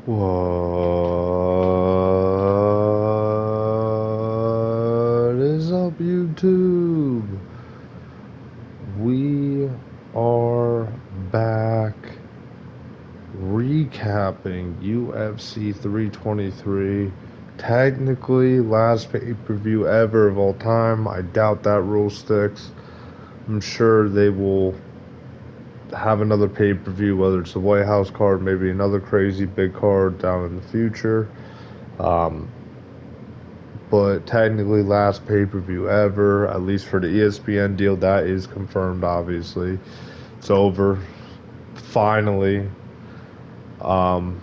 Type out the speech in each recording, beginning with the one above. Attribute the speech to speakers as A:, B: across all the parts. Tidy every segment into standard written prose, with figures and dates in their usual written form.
A: What is up, YouTube? We are back recapping UFC 323. Technically, last pay-per-view ever of all time. I doubt that rule sticks. I'm sure they will have another pay-per-view, whether it's the White House card, maybe another crazy big card down in the future. Um, but technically last pay-per-view ever, at least for the ESPN deal. That is confirmed, obviously. It's over. Finally. Um,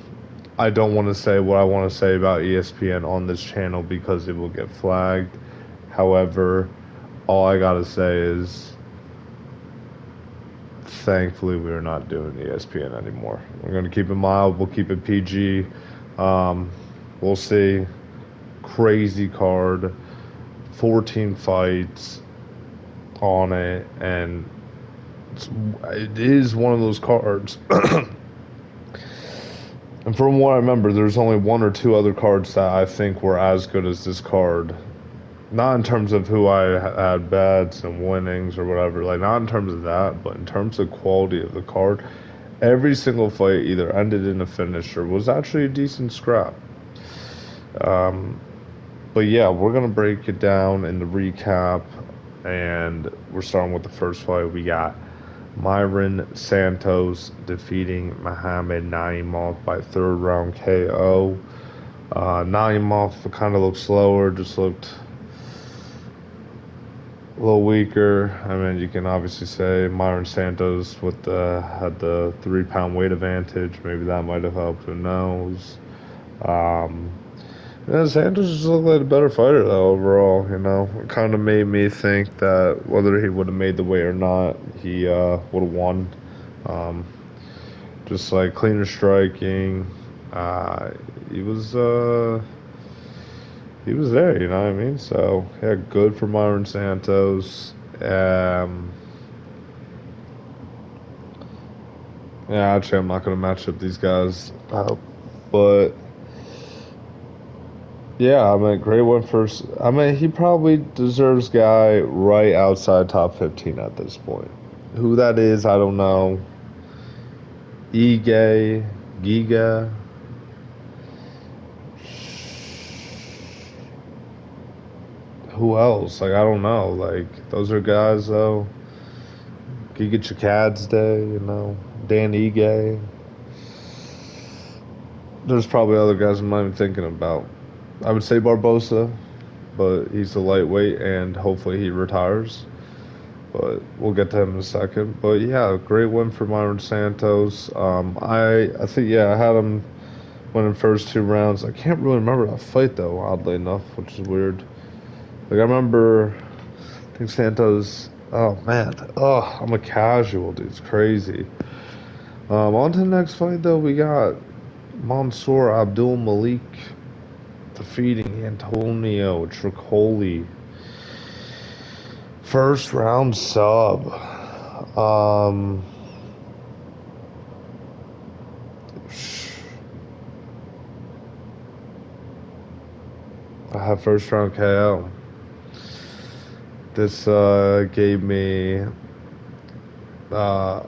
A: I don't want to say what I want to say about ESPN on this channel because it will get flagged. However, all I gotta say is thankfully we're not doing ESPN anymore. We're gonna keep it mild, we'll keep it PG. We'll see. Crazy card. 14 fights on it, and it is one of those cards. And from what I remember, there's only one or two other cards that I think were as good as this card. Not in terms of who I had bets and winnings or whatever, like not in terms of that, but in terms of quality of the card. Every single fight either ended in a finish or was actually a decent scrap. Um, but yeah, we're gonna break it down in the recap, and we're starting with the first fight. We got Myron Santos defeating Mohamed Naimov by third round KO. Naimov kind of looked slower, just looked a little weaker. I mean, you can obviously say Myron Santos had the 3 pound weight advantage. Maybe that might have helped. Who knows? Um, yeah, Santos just looked like a better fighter though overall. It kind of made me think that whether he would have made the weight or not, he would have won. Um, just like cleaner striking. Uh, he was uh, he was there. You know what I mean? So yeah, good for Myron Santos. Um, yeah, actually, I'm not gonna match up these guys, but yeah, I mean, great one first. I mean, he probably deserves guy right outside top 15 at this point. Who that is, I don't know. Ige, Giga. Who else? Like, I don't know. Like, those are guys, though. Giga Chikadze Day. Dan Ige. There's probably other guys I'm not even thinking about. I would say Barbosa, but he's a lightweight, and hopefully he retires. But we'll get to him in a second. But yeah, great win for Myron Santos. I think yeah, I had him winning first 2 rounds. I can't really remember that fight though, oddly enough, which is weird. Like I remember, I think Santos. Oh man, oh I'm a casual dude. It's crazy. On to the next fight though. We got Mansour Abdul Malik defeating Antonio Tricoli. First round sub. Um, I have first round KO. This gave me uh,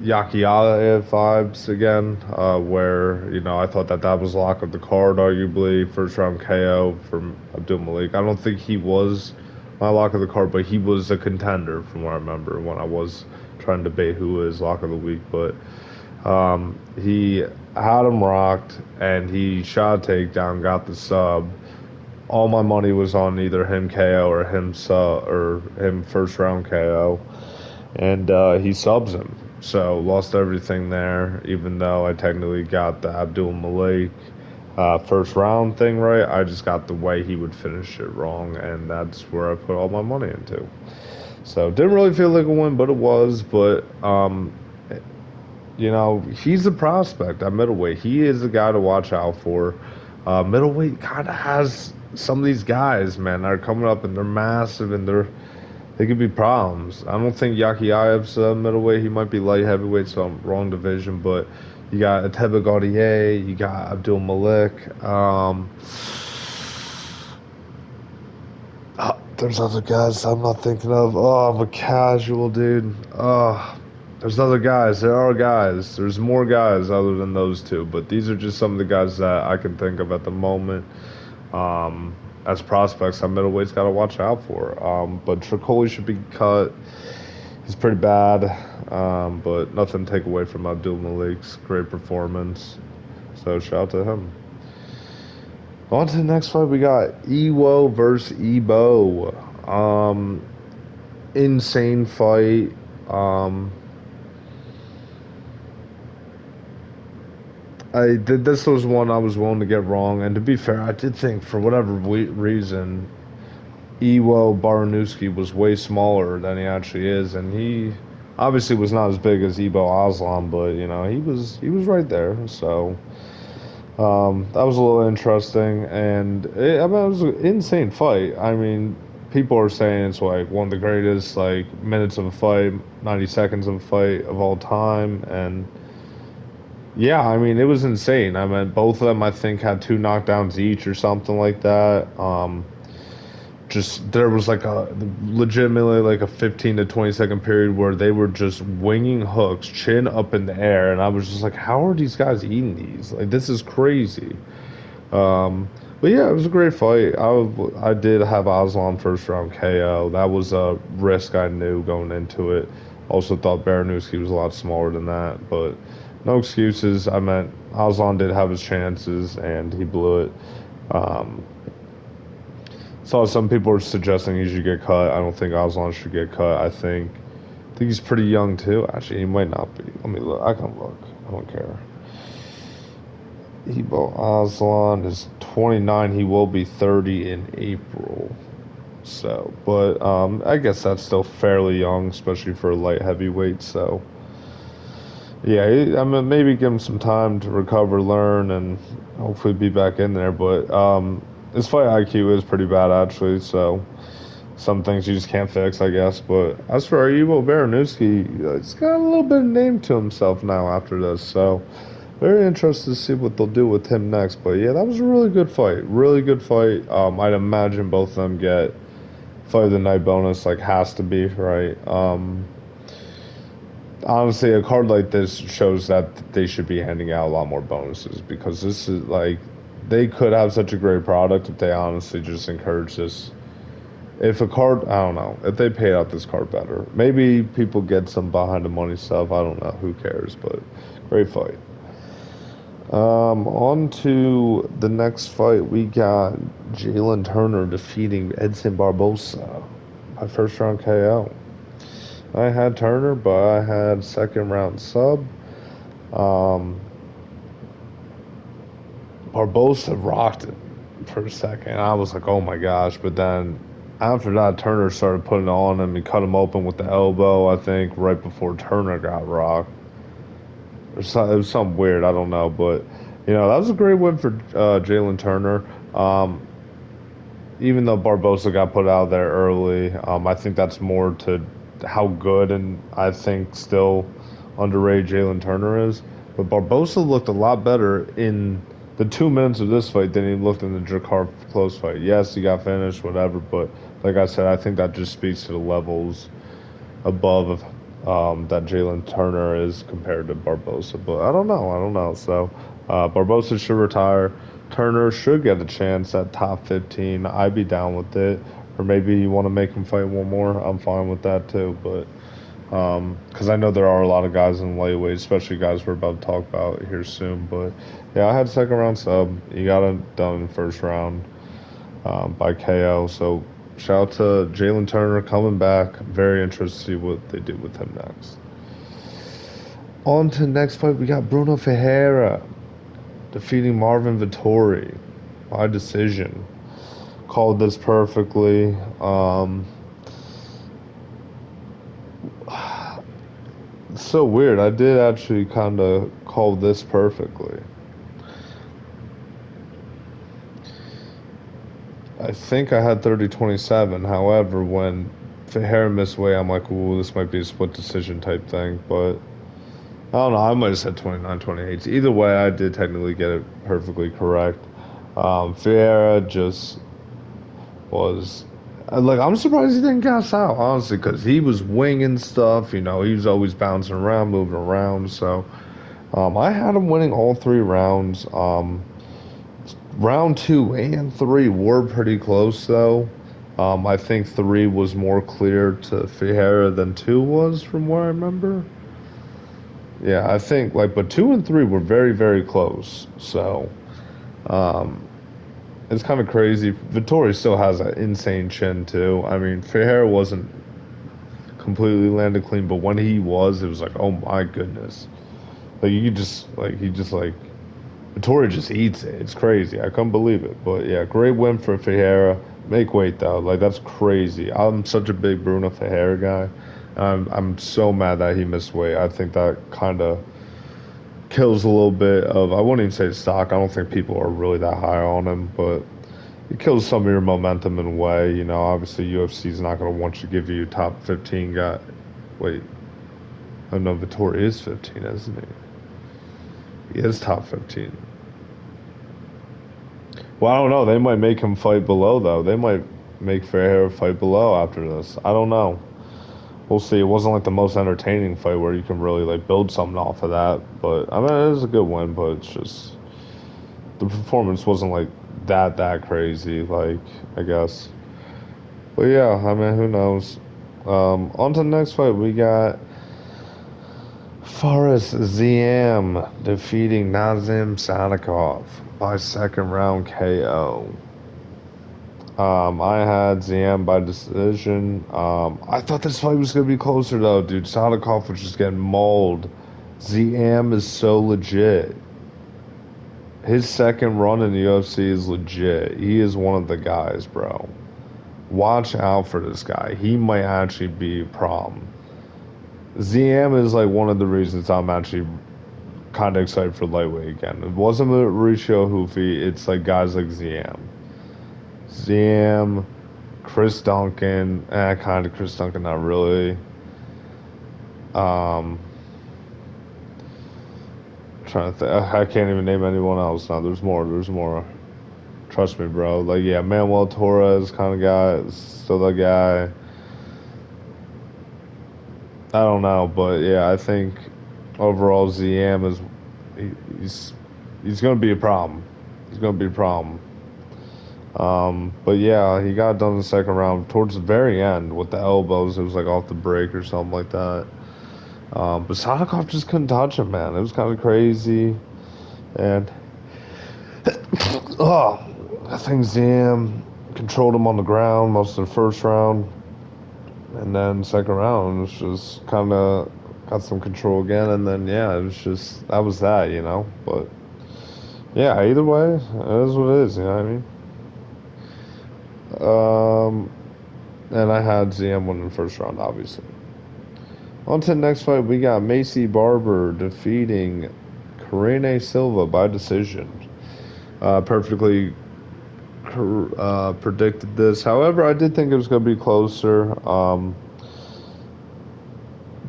A: Yakiya vibes again, where I thought that was lock of the card, arguably first round KO from Abdul Malik. I don't think he was my lock of the card, but he was a contender from what I remember when I was trying to debate who was lock of the week. But he had him rocked, and he shot a takedown, got the sub. All my money was on either him KO or him sub or him first round KO, and he subs him. So lost everything there. Even though I technically got the Abdul Malik first round thing right, I just got the way he would finish it wrong, and that's where I put all my money into. So didn't really feel like a win, but it was. But he's a prospect at middleweight. He is a guy to watch out for. Middleweight kind of has some of these guys, man, that are coming up and they're massive and they could be problems. I don't think Yakiaev's middleweight. He might be light heavyweight, so I'm wrong division. But You got Ateba Gaudier, you got Abdul Malik. There's other guys I'm not thinking of. Oh, I'm a casual, dude. There's other guys. There are guys. There's more guys other than those two, but these are just some of the guys that I can think of at the moment. Um, as prospects, that middleweight's got to watch out for. But Tricoli should be cut. He's pretty bad, but nothing to take away from Abdul Malik's great performance. So shout out to him. On to the next fight, we got Ewo versus Ebo. Insane fight. Um, I did. This was one I was willing to get wrong, and to be fair, I did think for whatever reason, Iwo Baranowski was way smaller than he actually is, and he obviously was not as big as Ebo Aslan, but he was right there. So that was a little interesting, and I mean, it was an insane fight. I mean, people are saying it's like one of the greatest like minutes of a fight, 90 seconds of a fight of all time, and yeah, I mean, it was insane. I mean, both of them, I think, had two knockdowns each or something like that. Just there was like a legitimately like a 15 to 20-second period where they were just winging hooks, chin up in the air, and I was just like, how are these guys eating these? Like, this is crazy. But yeah, it was a great fight. I did have Aslan first round KO. That was a risk I knew going into it. Also thought Baranowski was a lot smaller than that, but no excuses. I meant Aslan did have his chances and he blew it. Um, Saw some people were suggesting he should get cut. I don't think Aslan should get cut. I think he's pretty young too. Actually, he might not be. Let me look. I can look. I don't care. Ebo Aslan is 29. He will be 30 in April. So, but I guess that's still fairly young, especially for a light heavyweight. So, yeah, I mean, maybe give him some time to recover, learn, and hopefully be back in there. But his fight IQ is pretty bad, actually. So, some things you just can't fix, I guess. But as for Ivo Baranowski, he's got a little bit of name to himself now after this. So, very interested to see what they'll do with him next. But yeah, that was a really good fight. Really good fight. I'd imagine both of them get fight of the night bonus, like has to be, right? Honestly, a card like this shows that they should be handing out a lot more bonuses because this is like they could have such a great product if they honestly just encourage this. If a card, I don't know, if they paid out this card better, maybe people get some behind the money stuff. I don't know, who cares? But great fight. On to the next fight. We got Jalen Turner defeating Edson Barbosa by first round KO. I had Turner, but I had second round sub. Um, Barbosa rocked it for a second. I was like, oh my gosh. But then after that, Turner started putting on him. He cut him open with the elbow, I think, right before Turner got rocked. It was something weird. I don't know. But, that was a great win for Jalen Turner. Um, Even though Barbosa got put out there early, I think that's more to how good and I think still underrated Jalen Turner is. But Barbosa looked a lot better in the 2 minutes of this fight than he looked in the Jakar close fight. Yes, he got finished, whatever. But like I said, I think that just speaks to the levels above that Jalen Turner is compared to Barbosa. But I don't know. I don't know. So Barbosa should retire. Turner should get a chance at top 15. I'd be down with it. Or maybe you want to make him fight one more. I'm fine with that too. But because I know there are a lot of guys in lightweight, especially guys we're about to talk about here soon. But yeah, I had second round sub. You got it done in the first round by KO. So shout out to Jalen Turner coming back. Very interested to see what they do with him next. On to the next fight, we got Bruno Ferreira defeating Marvin Vittori by decision. Called this perfectly. It's so weird. I did actually kind of call this perfectly. I think I had 30-27. However, when Ferreira missed weight, I'm like, ooh, this might be a split decision type thing. But I don't know. I might have said 29, 28. Either way, I did technically get it perfectly correct. Vieira just was like, I'm surprised he didn't gas out, honestly, because he was winging stuff. He was always bouncing around, moving around. So I had him winning all three rounds. Round two and three were pretty close, though. I think three was more clear to Fajera than two was, from what I remember. Yeah, I think but two and three were very, very close. So, um, it's kind of crazy. Vittori still has an insane chin too. I mean, Fajera wasn't completely landed clean, but when he was, it was like, oh my goodness. Like you could just he just Vittori just eats it. It's crazy. I couldn't believe it. But yeah, great win for Fajera. Make weight though. Like that's crazy. I'm such a big Bruno Fajera guy. I'm so mad that he missed weight. I think that kind of kills a little bit of, I wouldn't even say stock. I don't think people are really that high on him, but it kills some of your momentum in a way. Obviously UFC's not going to want to give you top 15 guy. Wait, oh no, Vittori is 15, isn't he? He is top 15. Well, I don't know. They might make him fight below though. They might make Fairhair fight below after this. I don't know. We'll see. It wasn't like the most entertaining fight where you can really build something off of that. But I mean, it is a good win. But it's just the performance wasn't that crazy. I guess. But yeah, I mean, who knows? On to the next fight. We got Faris Ziam defeating Nazim Sadikov by second round KO. I had Ziam by decision. I thought this fight was gonna be closer though, dude. Sadikov was just getting mauled. Ziam is so legit. His second run in the UFC is legit. He is one of the guys, bro. Watch out for this guy. He might actually be a problem. ZM is one of the reasons I'm actually kind of excited for lightweight again. It wasn't Mauricio Hoofy. It's guys like ZM. ZM, Chris Duncan, kind of Chris Duncan, not really. Um, Trying to think. I can't even name anyone else now. There's more. There's more. Trust me, bro. Yeah, Manuel Torres kind of guy, still that guy. I don't know, but yeah, I think overall ZM is he, he's he's gonna be a problem. He's gonna be a problem. But yeah, he got done in the second round towards the very end with the elbows. It was off the break or something like that. But Sadikov just couldn't touch him, man. It was kind of crazy. And oh, I think Zam controlled him on the ground most of the first round, and then second round was just kind of got some control again. And then yeah, it was just that was that. But yeah, either way, it is what it is. You know what I mean? And I had ZM winning the first round, obviously. On to the next fight, we got Macy Barber defeating Karine Silva by decision. Perfectly predicted this. However, I did think it was going to be closer.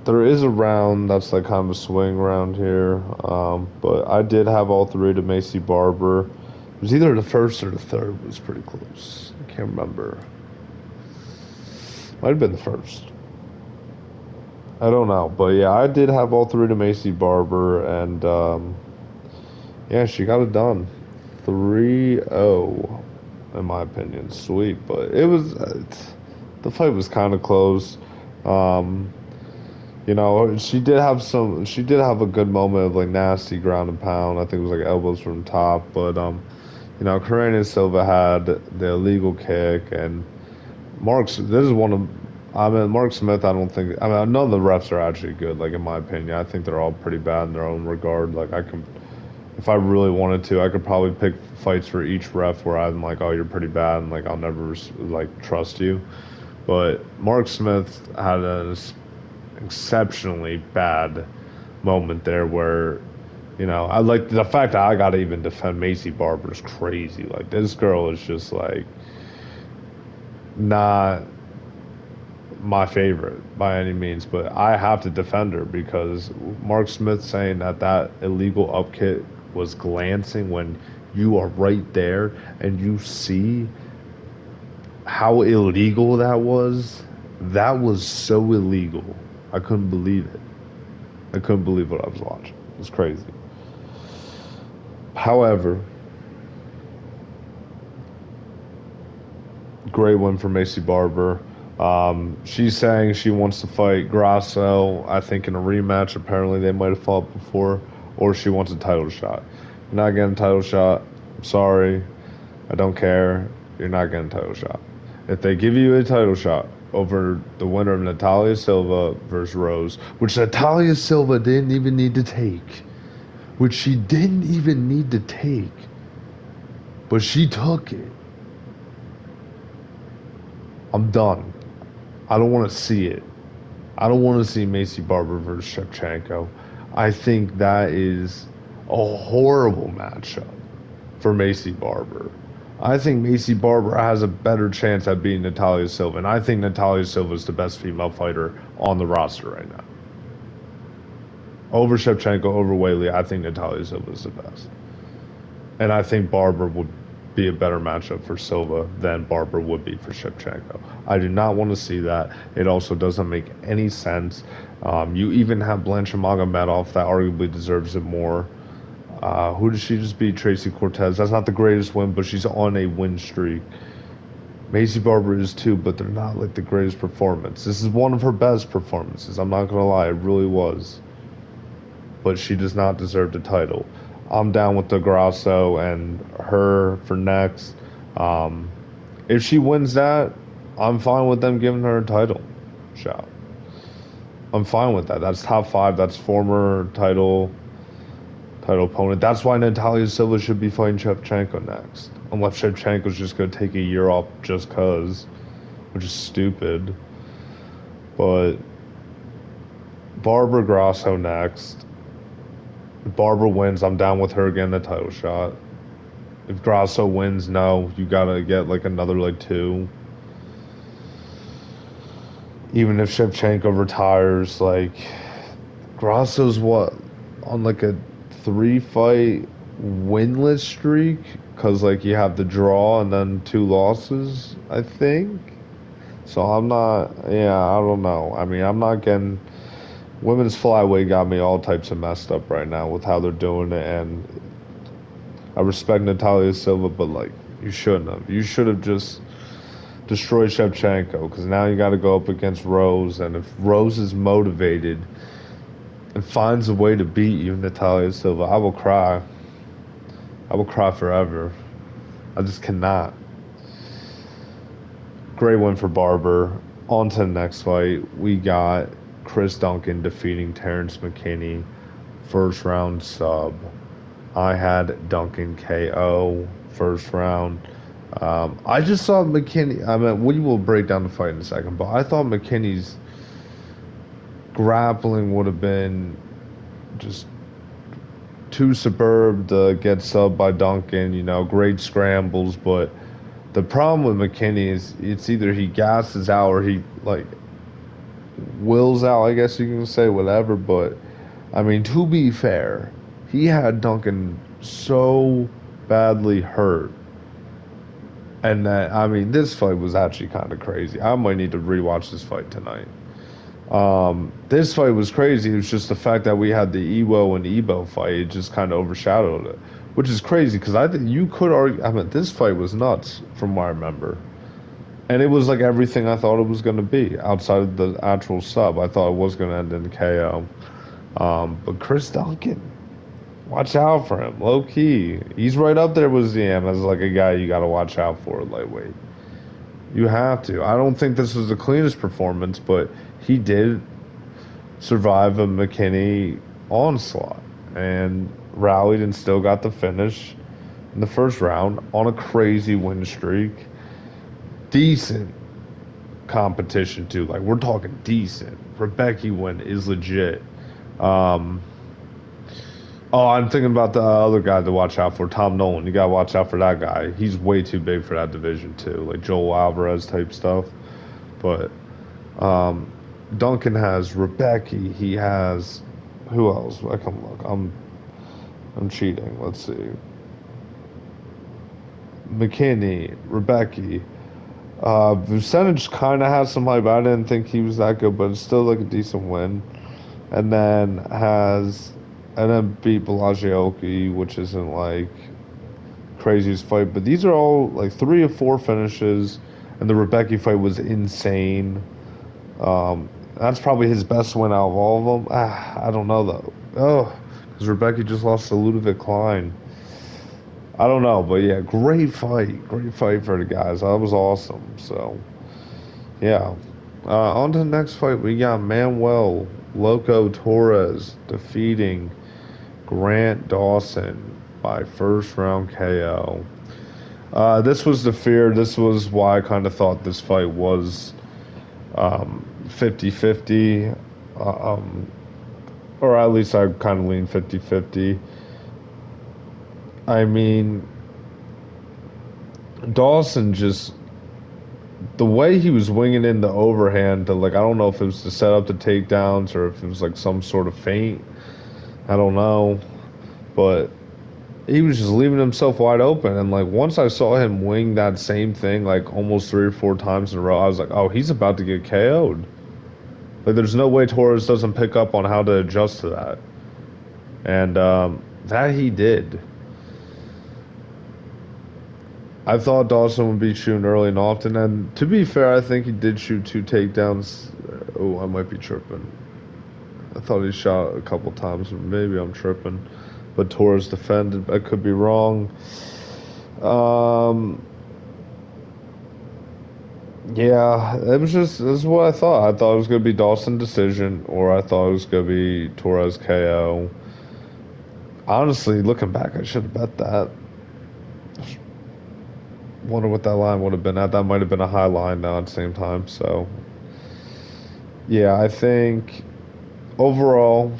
A: There is a round that's kind of a swing round here, but I did have all three to Macy Barber. It was either the first or the third. It was pretty close. I can't remember. Might have been the first. I don't know, but yeah, I did have all three to Macy Barber, and yeah, she got it done. 3-0, in my opinion. Sweet, but it was the fight was kind of close. She did have a good moment of nasty ground and pound. I think it was elbows from top, but Karine Silva had the illegal kick, and this is one of, I mean, Mark Smith, I don't think, I mean, none of the refs are actually good, in my opinion. I think they're all pretty bad in their own regard. I can, if I really wanted to, I could probably pick fights for each ref where I'm oh, you're pretty bad, and I'll never trust you. But Mark Smith had an exceptionally bad moment there where, I the fact that I got to even defend Macy Barber is crazy. This girl is just not my favorite by any means, but I have to defend her because Mark Smith saying that that illegal up kick was glancing when you are right there and you see how illegal that was. That was so illegal. I couldn't believe it. I couldn't believe what I was watching. It was crazy. However, great win for Macy Barber. She's saying she wants to fight Grasso, I think, in a rematch. Apparently, they might have fought before, or she wants a title shot. You're not getting a title shot. I'm sorry. I don't care. You're not getting a title shot. If they give you a title shot over the winner of Natalia Silva versus Rose, which Natalia Silva didn't even need to take, which she didn't even need to take, but she took it. I'm done. I don't want to see it. I don't want to see Macy Barber versus Shevchenko. I think that is a horrible matchup for Macy Barber. I think Macy Barber has a better chance at beating Natalia Silva, and I think Natalia Silva is the best female fighter on the roster right now. Over Shevchenko, over Whaley, I think Natalia Silva is the best. And I think Barber would be a better matchup for Silva than Barber would be for Shevchenko. I do not want to see that. It also doesn't make any sense. You even have Blanche Magomedov that arguably deserves it more. Who did she just beat? Tracy Cortez. That's not the greatest win, but she's on a win streak. Macy Barber is too, but they're not like the greatest performance. This is one of her best performances. I'm not gonna lie, it really was. But she does not deserve the title. I'm down with the Grasso and her for next. Um, if she wins that, I'm fine with them giving her a title shot. I'm fine with that. That's top five. That's former title opponent. That's why Natalia Silva should be fighting Shevchenko next. Unless Shevchenko's just going to take a year off just because, which is stupid. But Barbara Grasso next. If Barbara wins, I'm down with her getting the title shot. If Grasso wins, no, you got to get like another like two. Even if Shevchenko retires, like Grasso's what on like a 3 fight winless streak because like you have the draw and then 2 losses, I think. So I'm not, yeah, I don't know. I mean, I'm not getting women's flyweight got me all types of messed up right now with how they're doing it, and I respect Natalia Silva, but like you shouldn't have. You should have just destroyed Shevchenko because now you got to go up against Rose, and if Rose is motivated and finds a way to beat you, Natalia Silva, I will cry. I will cry forever. I just cannot. Great win for Barber. On to the next fight. We got Chris Duncan defeating Terrence McKinney. First round sub. I had Duncan KO first round. I just saw McKinney. I mean, we will break down the fight in a second, but I thought McKinney's grappling would have been just too superb to get subbed by Duncan. You know, great scrambles, but the problem with McKinney is it's either he gasses out or he like wills out. I guess you can say whatever, but I mean, to be fair, he had Duncan so badly hurt. And that, I mean, this fight was actually kind of crazy. I might need to rewatch this fight tonight. This fight was crazy. It was just the fact that we had the Ewo and Ebo fight. It just kind of overshadowed it, which is crazy because I think you could argue. I mean, this fight was nuts from what I remember, and it was like everything I thought it was going to be outside of the actual sub. I thought it was going to end in KO. But Chris Duncan, watch out for him. Low key, he's right up there with ZM as like a guy you got to watch out for at lightweight. You have to. I don't think this was the cleanest performance, but he did survive a McKinney onslaught and rallied and still got the finish in the first round on a crazy win streak. Decent competition too. Like we're talking decent. Rebecca win is legit. Um, oh, I'm thinking about the other guy to watch out for, Tom Nolan. You gotta watch out for that guy. He's way too big for that division too, like Joel Alvarez type stuff. But Um, Duncan has Rebecca. He has who else? I can look. I'm cheating. Let's see. McKinney, Rebecca. Percentage kind of has some hype. I didn't think he was that good, but it's still like a decent win. And then beat Bellagioki, which isn't like craziest fight, but these are all like 3 or 4 finishes, and the Rebecca fight was insane. That's probably his best win out of all of them. I don't know though. Oh, because Rebecca just lost to Ludovic Klein. I don't know, but yeah, great fight for the guys. That was awesome. So yeah, on to the next fight. We got Manuel Loco Torres defeating Grant Dawson by first round KO. This was the fear. This was why I kind of thought this fight was 50-50. Or at least I kind of lean 50-50. I mean, Dawson just, the way he was winging in the overhand to, like, I don't know if it was to set up the takedowns or if it was like some sort of feint. I don't know. But he was just leaving himself wide open. And like once I saw him wing that same thing like almost 3 or 4 times in a row, I was like, oh, he's about to get KO'd. Like there's no way Torres doesn't pick up on how to adjust to that. And that he did. I thought Dawson would be shooting early and often, and to be fair, I think he did shoot 2 takedowns. Oh, I might be tripping. I thought he shot a couple times. Maybe I'm tripping. But Torres defended. I could be wrong. Um, yeah, it was just this is what I thought. I thought it was gonna be Dawson decision, or I thought it was gonna be Torres KO. Honestly, looking back, I should have bet that. Wonder what that line would have been at. That might have been a high line now at the same time. So, yeah, I think overall,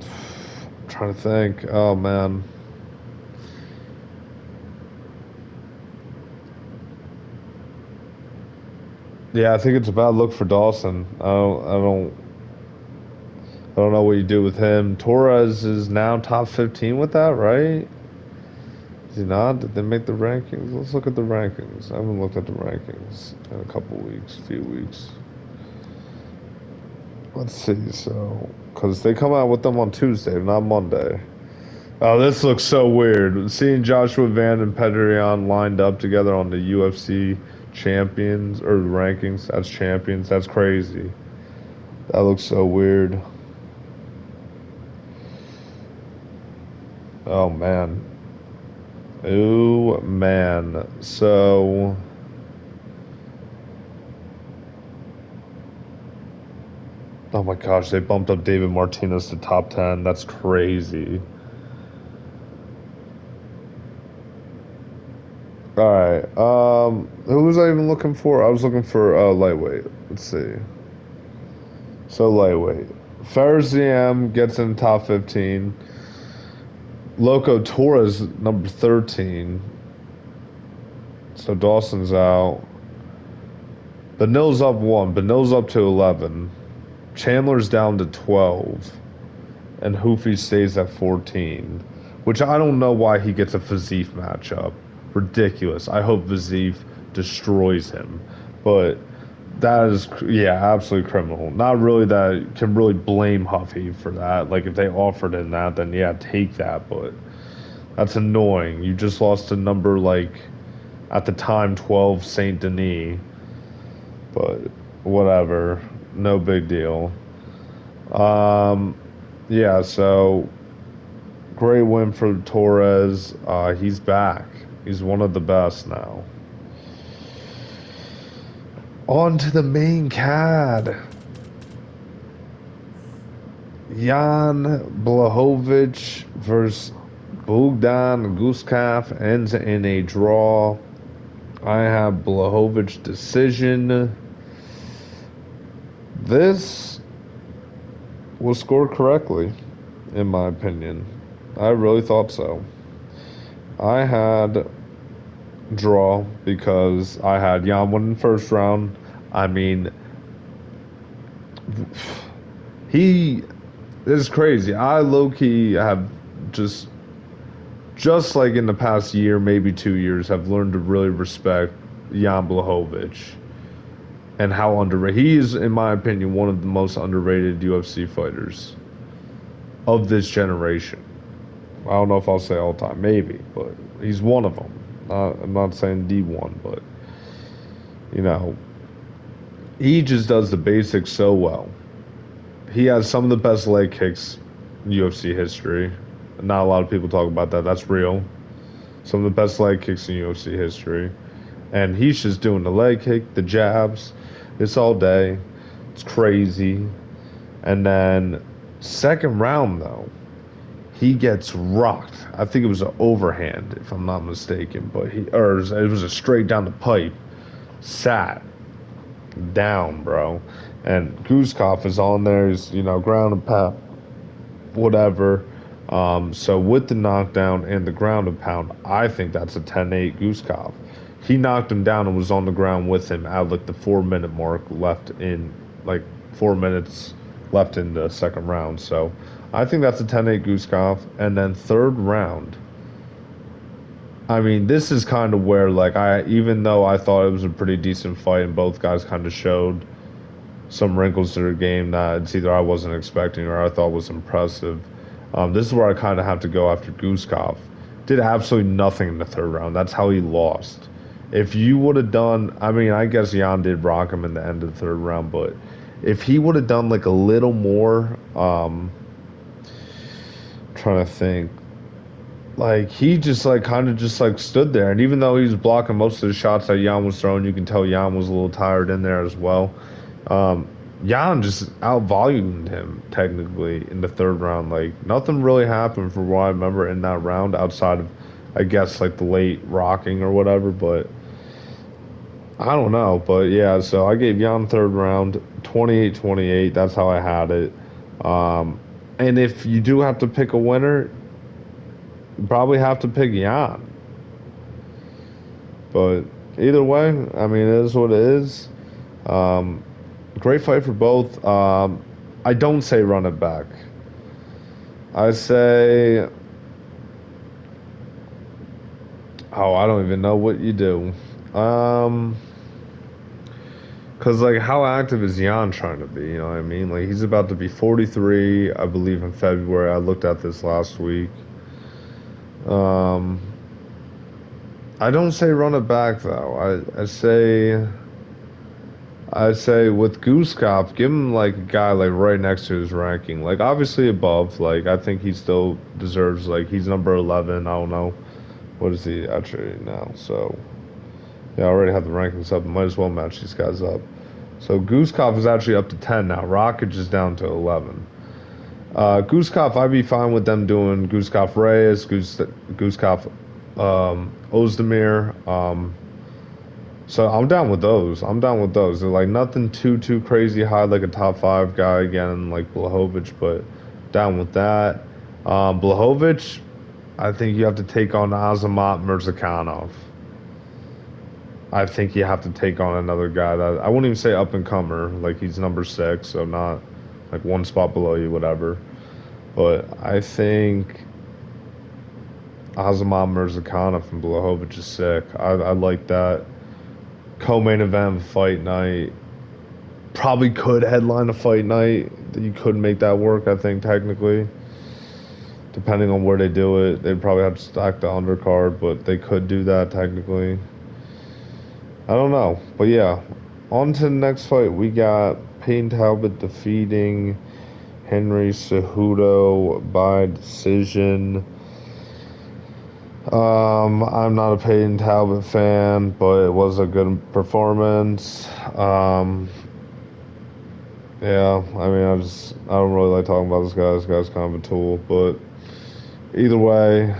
A: I'm trying to think. Oh man, yeah, I think it's a bad look for Dawson. I don't know what you do with him. Torres is now top 15 with that, right? Is he not? Did they make the rankings? Let's look at the rankings. I haven't looked at the rankings in a couple weeks, few weeks. Let's see. So, because they come out with them on Tuesday, not Monday. Oh, this looks so weird. Seeing Joshua Van and Pedrion lined up together on the UFC champions or rankings as champions. That's crazy. That looks so weird. Oh man. Oh man. So, oh my gosh, they bumped up David Martinez to top 10. That's crazy. All right. Who was I even looking for? I was looking for lightweight. Let's see. So lightweight. Farzam gets in top 15. Loco Torres number 13. So Dawson's out. Benil's up 1. Benil's up to 11. Chandler's down to 12. And Hoofy stays at 14. Which I don't know why he gets a Fiziev matchup. Ridiculous. I hope Fiziev destroys him. But that is, yeah, absolutely criminal. Not really that I can really blame Huffy for that. Like, if they offered him that, then yeah, take that. But that's annoying. You just lost to number, like, at the time, 12 Saint Denis. But whatever. No big deal. Um, yeah, so great win for Torres. He's back. He's one of the best now. On to the main card. Jan Blachowicz versus Bogdan Guskov ends in a draw. I have Blachowicz decision. This was scored correctly, in my opinion. I really thought so. I had draw because I had Jan winning first round. I mean, he this is crazy. I low key have just just like in the past year, maybe 2 years, have learned to really respect Jan Blachowicz and how underrated he is, in my opinion, one of the most underrated UFC fighters of this generation. I don't know if I'll say all time, maybe, but he's one of them. I'm not saying the one, but you know, he just does the basics so well. He has some of the best leg kicks in UFC history. Not a lot of people talk about that. That's real. Some of the best leg kicks in UFC history. And he's just doing the leg kick, the jabs. It's all day. It's crazy. And then second round though, he gets rocked. I think it was an overhand, if I'm not mistaken, but it was a straight down the pipe. Sat down, bro. And Guzkov is on there. He's ground and pound, whatever. So with the knockdown and the ground and pound, I think that's a 10-8 Guzkov. He knocked him down and was on the ground with him at like the 4 minute mark left in like 4 minutes left in the second round. So I think that's a 10-8 Guzkov. And then third round, I mean, this is kind of where like even though I thought it was a pretty decent fight and both guys kind of showed some wrinkles to their game that it's either I wasn't expecting or I thought was impressive. This is where I kind of have to go after Guzkov. Did absolutely nothing in the third round. That's how he lost. If you would have done, I mean, I guess Jan did rock him in the end of the third round, but if he would have done like a little more, trying to think, like he just like kind of just like stood there, and even though he was blocking most of the shots that Jan was throwing, you can tell Jan was a little tired in there as well. Um, Jan just outvolumed him technically in the third round. Like nothing really happened from what I remember in that round outside of, I guess, like the late rocking or whatever. But I don't know. But yeah, so I gave Jan third round 28-28. That's how I had it. Um, and if you do have to pick a winner, you probably have to pick Jan. But either way, I mean, it is what it is. Um, Great fight for both. I don't say run it back. I say, oh, I don't even know what you do. Um, cause like how active is Jan trying to be? You know what I mean? Like he's about to be 43, I believe, in February. I looked at this last week. Um, I don't say run it back though. I say with Gooskop, give him like a guy like right next to his ranking. Like obviously above. Like I think he still deserves like he's number 11. I don't know. What is he actually now? So yeah, I already have the rankings up. Might as well match these guys up. So Gooskop is actually up to 10 now. Rocket is down to 11. Gooskop, I'd be fine with them doing Gooskop Reyes, Gooskop Ozdemir. So I'm down with those. I'm down with those. They're like nothing too crazy high, like a top five guy again, like Blachowicz, but down with that. Blachowicz, I think you have to take on Azamat Mirzakhanov. I think you have to take on another guy that I wouldn't even say up and comer, like he's number 6, so not like one spot below you, whatever. But I think Azamat Mirzakhanov from Blachowicz is sick. I like that. Co-main event fight night. Probably could headline a fight night. You could make that work, I think, technically. Depending on where they do it. They'd probably have to stack the undercard, but they could do that technically. I don't know. But yeah. On to the next fight. We got Payne Talbot defeating Henry Cejudo by decision. I'm not a Payne Talbot fan, but it was a good performance. Yeah, I mean, I don't really like talking about this guy. This guy's kind of a tool, but either way,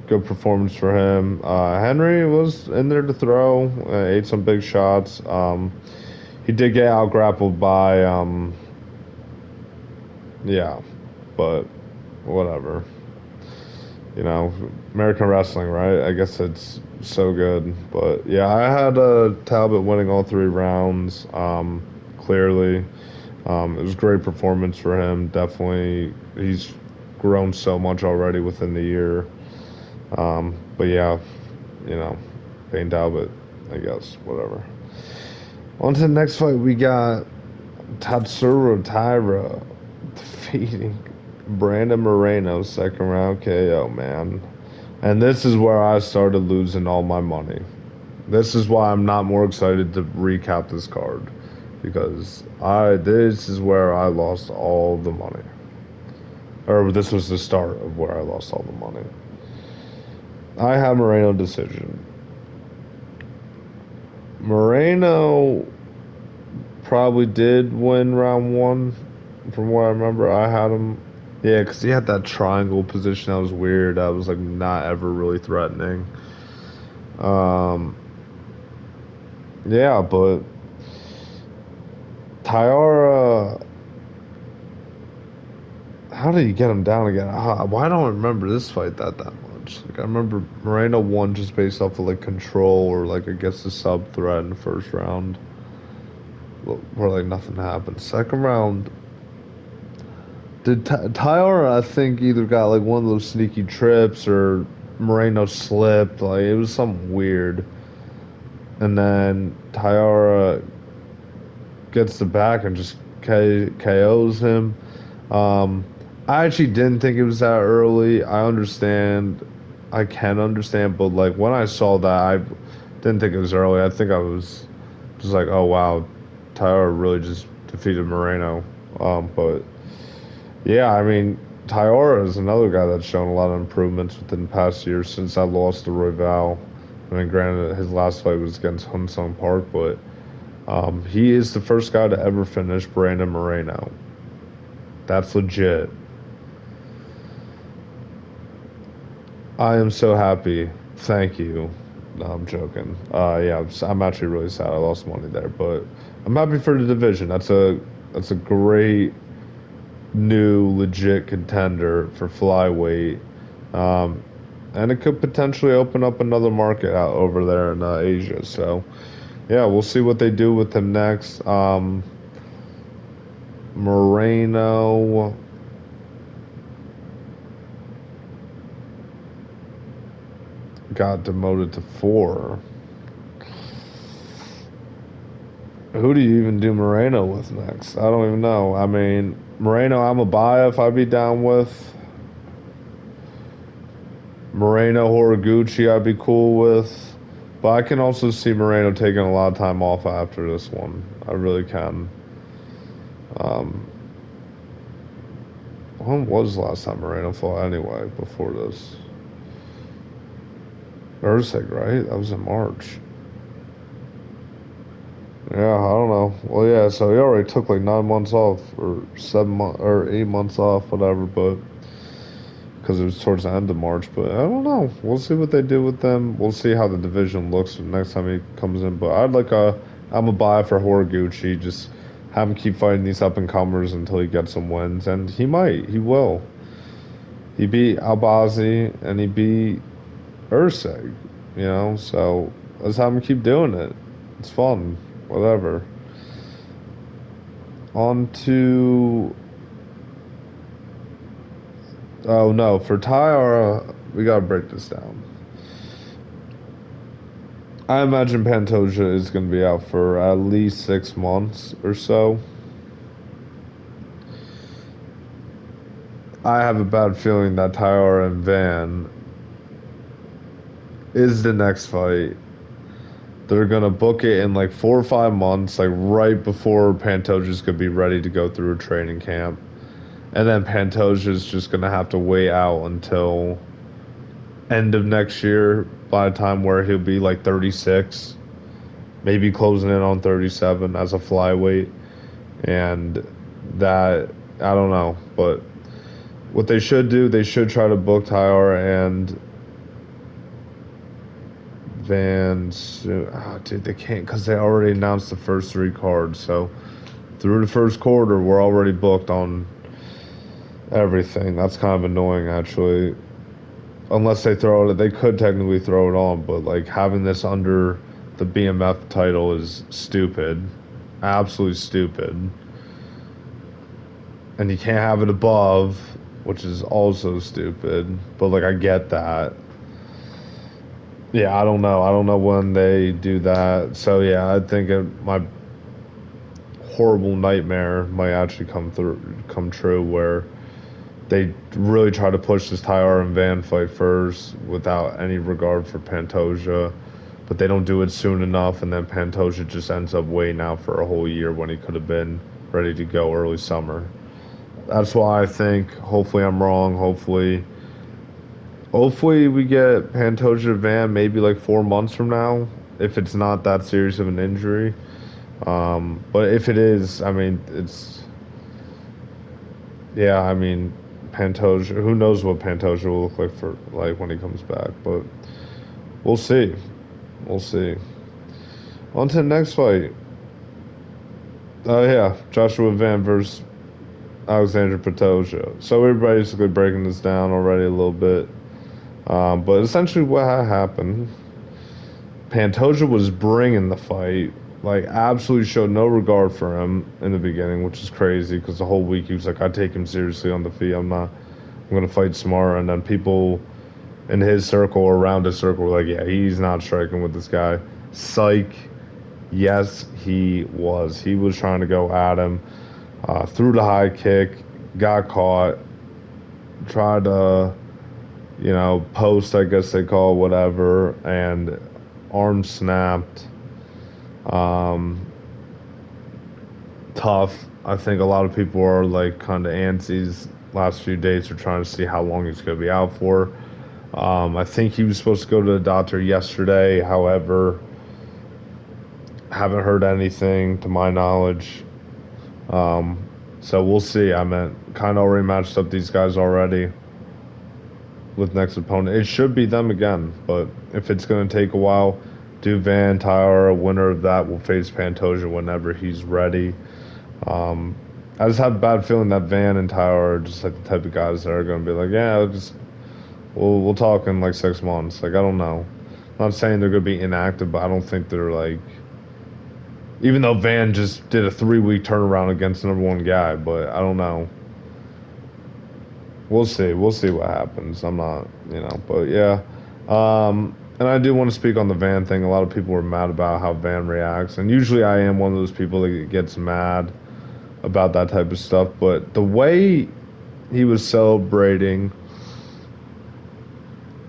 A: good performance for him. Henry was in there to throw, ate some big shots. He did get out grappled by, yeah, but whatever. you know, American wrestling, right? I guess it's so good. But yeah, I had Talbot winning all 3 rounds. Clearly, it was a great performance for him. Definitely, he's grown so much already within the year. But yeah, you know, Payne Talbot, I guess, whatever. On to the next fight, we got Tatsuro Taira defeating Brandon Moreno, second round KO, man. And this is where I started losing all my money. This is why I'm not more excited to recap this card. Because this is where I lost all the money. Or this was the start of where I lost all the money. I have Moreno decision. Moreno probably did win round 1, from what I remember. I had him. Yeah, because he had that triangle position that was weird. That was like not ever really threatening. Um, yeah, but Tyara, how did he get him down again? Why don't I remember this fight that much? Like I remember Moreno won just based off of like control or like I guess the sub threat in the first round, where like nothing happened. Second round, did Tyara I think either got like one of those sneaky trips or Moreno slipped. Like it was something weird. And then Tyara gets the back and just KOs him. Um, I actually didn't think it was that early. I can understand, but like when I saw that, I didn't think it was early. I think I was just like, oh wow, Tyara really just defeated Moreno. But yeah, I mean, Tyara is another guy that's shown a lot of improvements within the past year since I lost to Royval. I mean, granted, his last fight was against Hun Sung Park, but he is the first guy to ever finish Brandon Moreno. That's legit. I am so happy. Thank you. No, I'm joking. Yeah, I'm actually really sad I lost money there, but I'm happy for the division. That's a great new legit contender for flyweight, um, and it could potentially open up another market out over there in Asia. So yeah, we'll see what they do with him next. Moreno got demoted to 4. Who do you even do Moreno with next? I don't even know. I mean, Moreno, I'm a buy if I'd be down with. Moreno Horiguchi, I'd be cool with. But I can also see Moreno taking a lot of time off after this one. I really can. Um, when was the last time Moreno fought anyway before this? Usyk, right? That was in March. Yeah, I don't know. Well, yeah, so he already took like 9 months off, or 7 months, or 8 months off, whatever. But because it was towards the end of March. But I don't know. We'll see what they do with them. We'll see how the division looks next time he comes in. But I'm a buy for Horiguchi. Just have him keep fighting these up and comers until he gets some wins, and he will. He beat Albazi and he beat Urseg, so let's have him keep doing it. It's fun, whatever. On to oh no, for Tyara, we gotta break this down. I imagine Pantoja is gonna be out for at least 6 months or so. I have a bad feeling that Tyara and Van is the next fight. They're gonna book it in like 4 or 5 months, like right before Pantoja's gonna be ready to go through a training camp. And then Pantoja's just gonna have to wait out until end of next year by the time where he'll be like 36, maybe closing in on 37 as a flyweight. And that, I don't know. But what they should do, they should try to book Tyara and Van. Oh, dude, they can't because they already announced the first 3 cards. So through the first quarter, we're already booked on everything. That's kind of annoying, actually. unless they throw it, they could technically throw it on, but like having this under the BMF title is stupid, absolutely stupid, and you can't have it above, which is also stupid. But like I get that. Yeah, I don't know. I don't know when they do that. So yeah, I think my horrible nightmare might actually come true, where they really try to push this Tyra and Van fight first without any regard for Pantoja, but they don't do it soon enough, and then Pantoja just ends up waiting out for a whole year when he could have been ready to go early summer. That's why I think. Hopefully, I'm wrong. Hopefully we get Pantoja Van maybe like 4 months from now, if it's not that serious of an injury. But if it is, I mean, yeah, I mean, Pantoja. Who knows what Pantoja will look like for like when he comes back? But we'll see. We'll see. On to the next fight. Oh yeah, Joshua Van versus Alexander Pantoja. So we're basically breaking this down already a little bit. But essentially, what happened? Pantoja was bringing the fight. Like, absolutely showed no regard for him in the beginning, which is crazy because the whole week he was like, I take him seriously on the feet. I'm going to fight smart. And then people in his circle or around his circle were like, yeah, he's not striking with this guy. Psych. Yes, he was. He was trying to go at him. Threw the high kick, got caught, tried to, post, I guess they call it, whatever, and arm snapped. Um, Tough. I think a lot of people are like kind of antsy. Last few days are trying to see how long he's going to be out for. I think he was supposed to go to the doctor yesterday. However, haven't heard anything to my knowledge. Um, so we'll see. I mean, kind of already matched up these guys already with next opponent. It should be them again, but if it's going to take a while, Duvan, Tyler, a winner of that will face Pantoja whenever he's ready. Um, I just have a bad feeling that Van and Tyler are just like the type of guys that are going to be like, yeah, we'll talk in like 6 months. Like I don't know. I'm not saying they're going to be inactive, but I don't think they're like. Even though Van just did a 3 week turnaround against the number one guy, but I don't know. We'll see. We'll see what happens. I'm not, but yeah. And I do want to speak on the Van thing. A lot of people were mad about how Van reacts, and usually I am one of those people that gets mad about that type of stuff. But the way he was celebrating,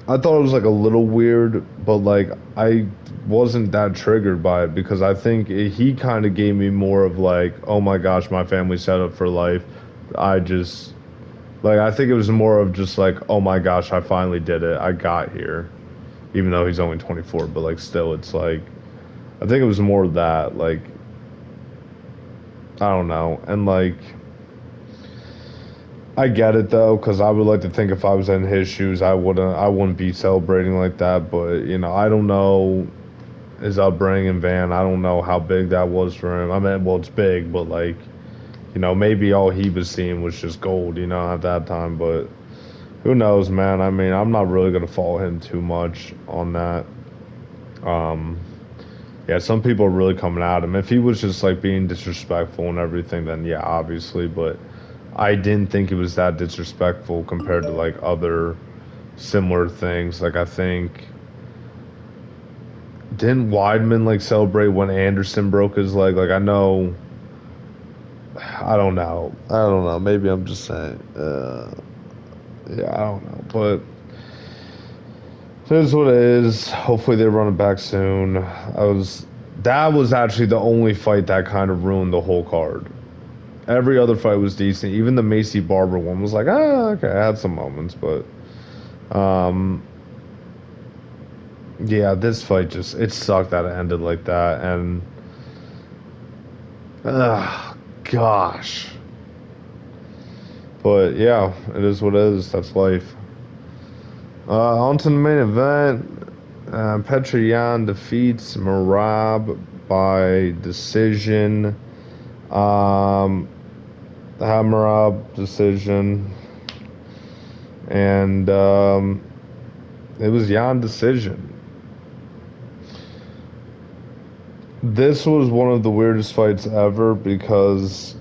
A: I thought it was like a little weird, but like I wasn't that triggered by it because I think he kind of gave me more of like, oh my gosh, my family's set up for life. I just like I think it was more of just like, oh my gosh, I finally did it. I got here, even though he's only 24, but like still, it's like I think it was more of that. Like I don't know, and like. I get it though, because I would like to think if I was in his shoes, I wouldn't be celebrating like that. But I don't know his upbringing, Van. I don't know how big that was for him. I mean, well, it's big, but like, maybe all he was seeing was just gold, at that time. But who knows, man? I mean, I'm not really gonna follow him too much on that. Um, yeah, some people are really coming at him. If he was just like being disrespectful and everything, then yeah, obviously. But I didn't think it was that disrespectful compared to like other similar things. Like I think didn't Weidman like celebrate when Anderson broke his leg? Like I know, I don't know, Maybe I'm just saying. Yeah, I don't know, but it is what it is. Hopefully they run it back soon. That was actually the only fight that kind of ruined the whole card. Every other fight was decent. Even the Macy Barber one was like, okay, I had some moments, but um, yeah, this fight just it sucked that it ended like that, and gosh. But yeah, it is what it is. That's life. On to the main event. Petroyan defeats Merab by decision. Um, Merab decision. And It was Jan decision. This was one of the weirdest fights ever because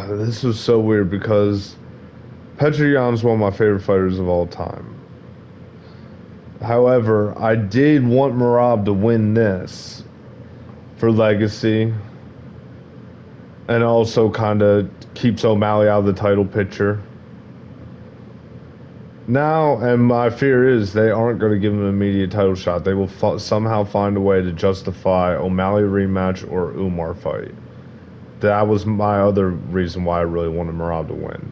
A: this was so weird because Petr Yan's one of my favorite fighters of all time. However, I did want Merab to win this for legacy and also kind of keeps O'Malley out of the title picture. Now, and my fear is they aren't going to give him an immediate title shot. They will somehow find a way to justify O'Malley rematch or Umar fight. That was my other reason why I really wanted Merab to win.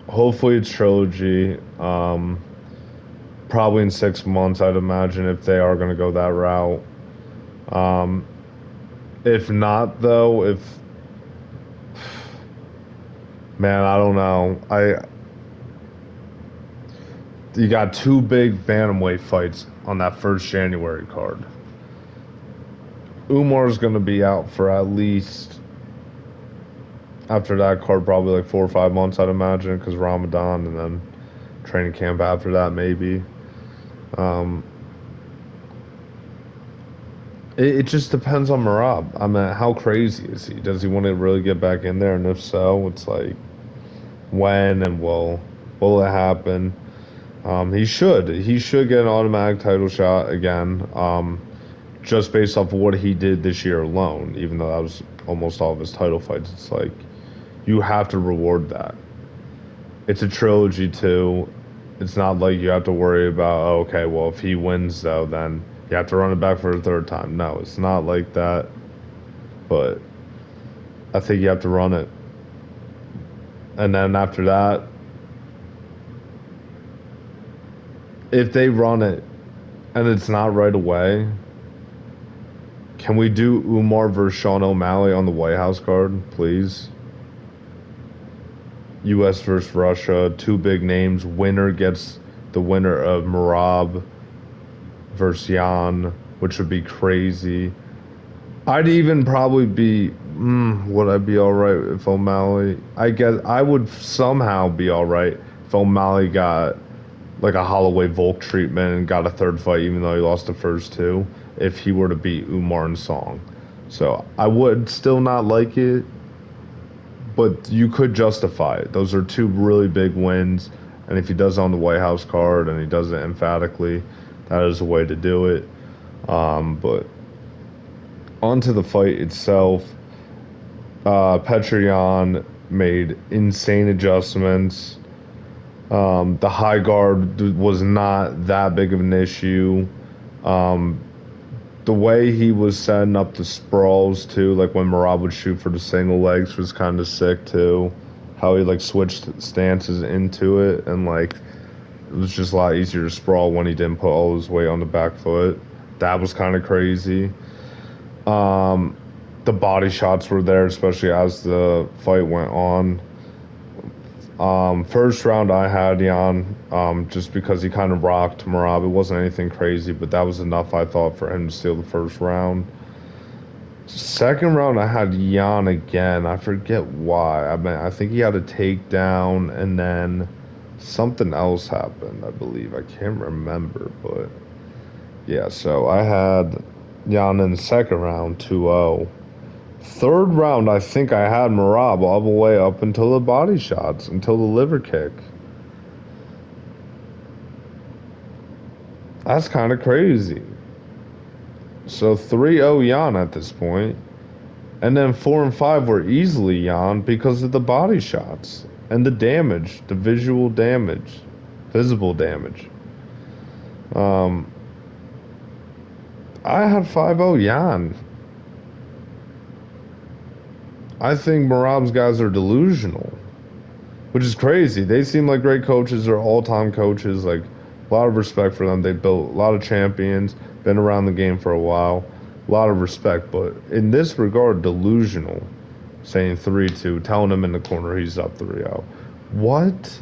A: Hopefully it's trilogy. Probably in 6 months, I'd imagine, if they are going to go that route. Um, if not, though, man, I don't know. You got two big bantamweight fights on that first January card. Umar's going to be out for at least, after that card, probably like 4 or 5 months, I'd imagine, because Ramadan and then training camp after that, maybe. Um, it just depends on Merab. I mean, how crazy is he? Does he want to really get back in there? And if so, it's like, when and will it happen? He should. He should get an automatic title shot again. Just based off of what he did this year alone, even though that was almost all of his title fights. It's like you have to reward that. It's a trilogy too. It's not like you have to worry about, oh, okay, well, if he wins though, then you have to run it back for a third time. No, it's not like that. But I think you have to run it. And then after that, if they run it and it's not right away, can we do Umar versus Sean O'Malley on the White House card, please? U.S. versus Russia, two big names. Winner gets the winner of Merab versus Jan, which would be crazy. I'd even probably be, would I be all right if O'Malley? I guess I would somehow be all right if O'Malley got like a Holloway Volk treatment and got a third fight, even though he lost the first two, if he were to beat Umar and Song. So I would still not like it, but you could justify it. Those are two really big wins, and if he does it on the White House card and he does it emphatically, that is a way to do it. But onto the fight itself, Petr Yan made insane adjustments. The high guard was not that big of an issue. The way he was setting up the sprawls too, like when Merab would shoot for the single legs, was kind of sick too. How he like switched stances into it, and like it was just a lot easier to sprawl when he didn't put all his weight on the back foot. That was kind of crazy. The body shots were there, especially as the fight went on. First round I had Jan, just because he kind of rocked Merab. It wasn't anything crazy, but that was enough, I thought, for him to steal the first round. Second round I had Jan again. I forget why. I mean, I think he had a takedown, and then something else happened, I believe. I can't remember, but yeah, so I had Jan in the second round, 2-0. Third round, I think I had Merab all the way up until the body shots, until the liver kick. That's kind of crazy. So 3-0 Jan at this point. And then 4 and 5 were easily Jan because of the body shots and the damage, the visual damage, visible damage. I had 5-0 Jan. I think Merab's guys are delusional, which is crazy. They seem like great coaches. They're all-time coaches. Like, a lot of respect for them. They built a lot of champions, been around the game for a while. A lot of respect. But in this regard, delusional. Saying 3-2, telling him in the corner he's up 3-0. What?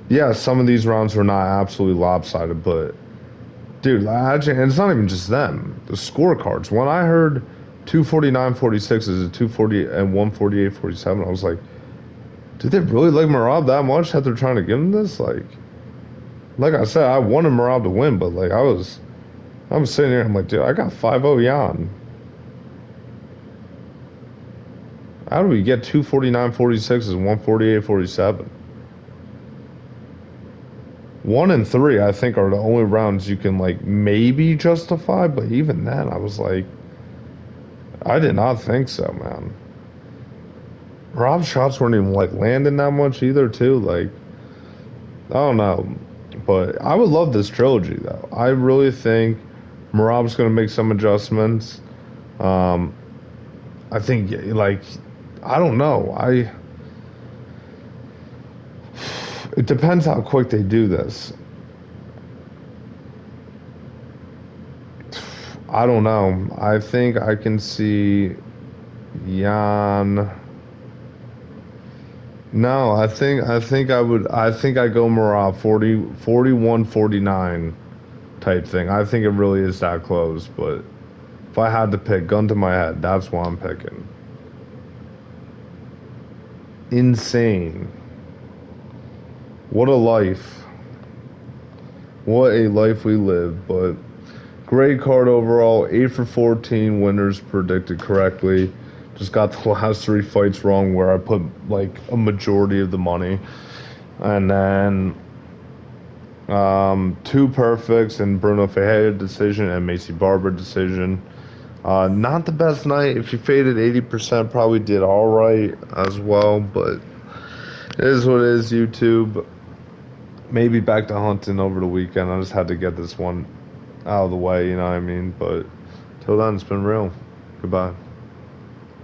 A: Yeah, some of these rounds were not absolutely lopsided, but Dude, actually, and it's not even just them. The scorecards. When I heard 249.46 is a 240 and 148.47, I was like, did they really like Merab that much that they're trying to give him this? Like I said, I wanted Merab to win, but like I'm sitting here, I'm like, dude, I got 5-0 Jan. How do we get 249.46 and 148.47? 1 and 3, I think, are the only rounds you can like maybe justify, but even then, I was like, I did not think so, man. Rob's shots weren't even like landing that much either, too. Like, I don't know, but I would love this trilogy though. I really think Merab's gonna make some adjustments. Um, I think like I don't know. It depends how quick they do this. I don't know. I think I can see Jan. No, I think I go Merab 40, 41, 49 type thing. I think it really is that close, but if I had to pick, gun to my head, that's what I'm picking. Insane. What a life. What a life we live, but great card overall. 8 for 14 winners predicted correctly. Just got the last three fights wrong where I put like a majority of the money. And then two perfects and Bruno Ferreira decision and Macy Barber decision. Not the best night. If you faded 80%, probably did all right as well, but it is what it is, YouTube. Maybe back to hunting over the weekend. I just had to get this one out of the way, you know what I mean? But till then, it's been real. Goodbye.